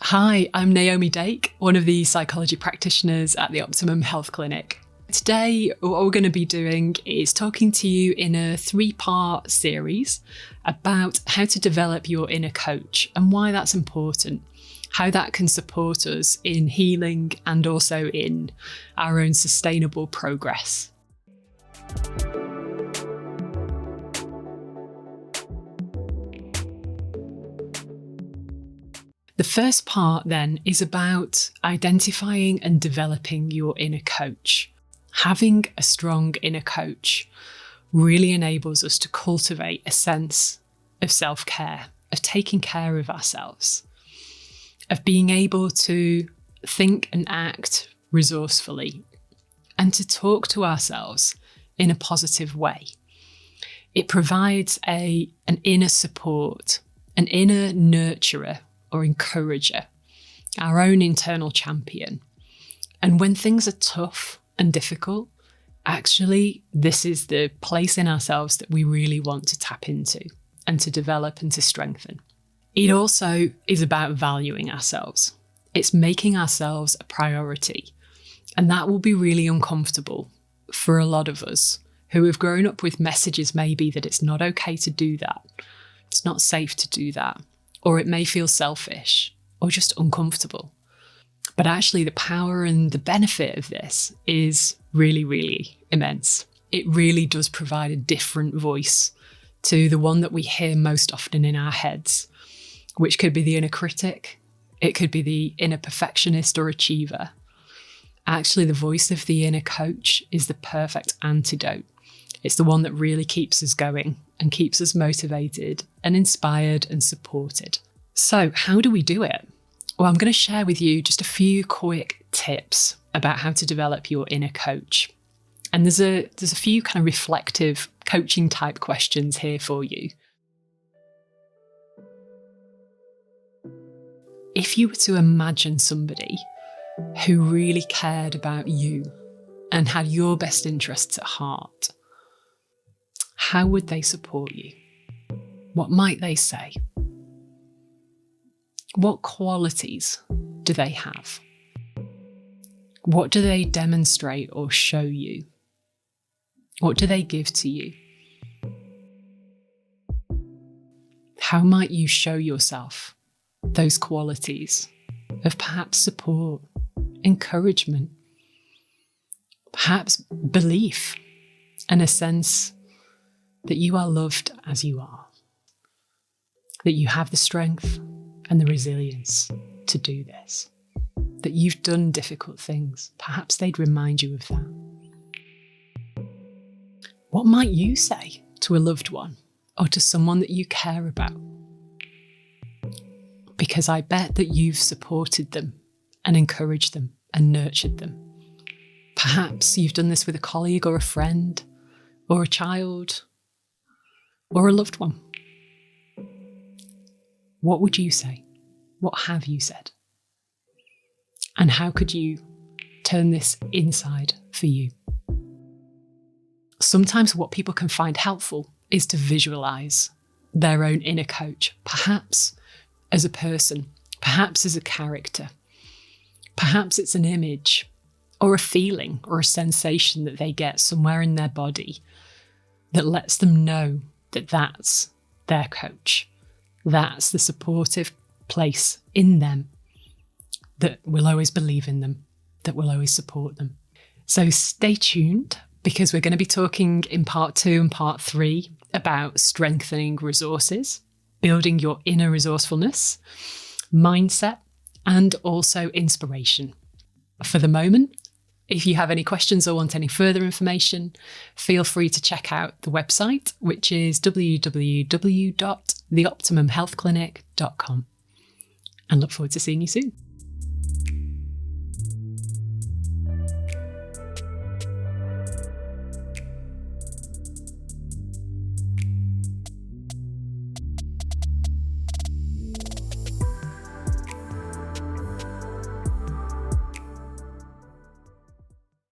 Hi, I'm Naomi Dake, one of the psychology practitioners at the Optimum Health Clinic. Today, what we're going to be doing is talking to you in a 3-part series about how to develop your inner coach and why that's important, how that can support us in healing and also in our own sustainable progress. The first part then is about identifying and developing your inner coach. Having a strong inner coach really enables us to cultivate a sense of self-care, of taking care of ourselves, of being able to think and act resourcefully, and to talk to ourselves in a positive way. It provides an inner support, an inner nurturer or encourager, our own internal champion. And when things are tough and difficult, actually, this is the place in ourselves that we really want to tap into and to develop and to strengthen. It also is about valuing ourselves. It's making ourselves a priority. And that will be really uncomfortable for a lot of us who have grown up with messages maybe that it's not okay to do that. It's not safe to do that. Or it may feel selfish or just uncomfortable. But actually the power and the benefit of this is really, really immense. It really does provide a different voice to the one that we hear most often in our heads, which could be the inner critic. It could be the inner perfectionist or achiever. Actually, the voice of the inner coach is the perfect antidote. It's the one that really keeps us going and keeps us motivated and inspired and supported. So how do we do it? Well, I'm going to share with you just a few quick tips about how to develop your inner coach. And there's a few kind of reflective coaching type questions here for you. If you were to imagine somebody who really cared about you and had your best interests at heart, how would they support you? What might they say? What qualities do they have? What do they demonstrate or show you? What do they give to you? How might you show yourself those qualities of perhaps support, encouragement, perhaps belief, and a sense that you are loved as you are, that you have the strength and the resilience to do this, that you've done difficult things. Perhaps they'd remind you of that. What might you say to a loved one or to someone that you care about? Because I bet that you've supported them and encouraged them and nurtured them. Perhaps you've done this with a colleague or a friend or a child or a loved one. What would you say? What have you said? And how could you turn this inside for you? Sometimes what people can find helpful is to visualise their own inner coach, perhaps as a person, perhaps as a character. Perhaps it's an image or a feeling or a sensation that they get somewhere in their body that lets them know that that's their coach. That's the supportive place in them that will always believe in them, that will always support them. So stay tuned, because we're going to be talking in part 2 and part 3 about strengthening resources, building your inner resourcefulness, mindset, and also inspiration. For the moment, if you have any questions or want any further information, feel free to check out the website, which is www.theoptimumhealthclinic.com. And look forward to seeing you soon.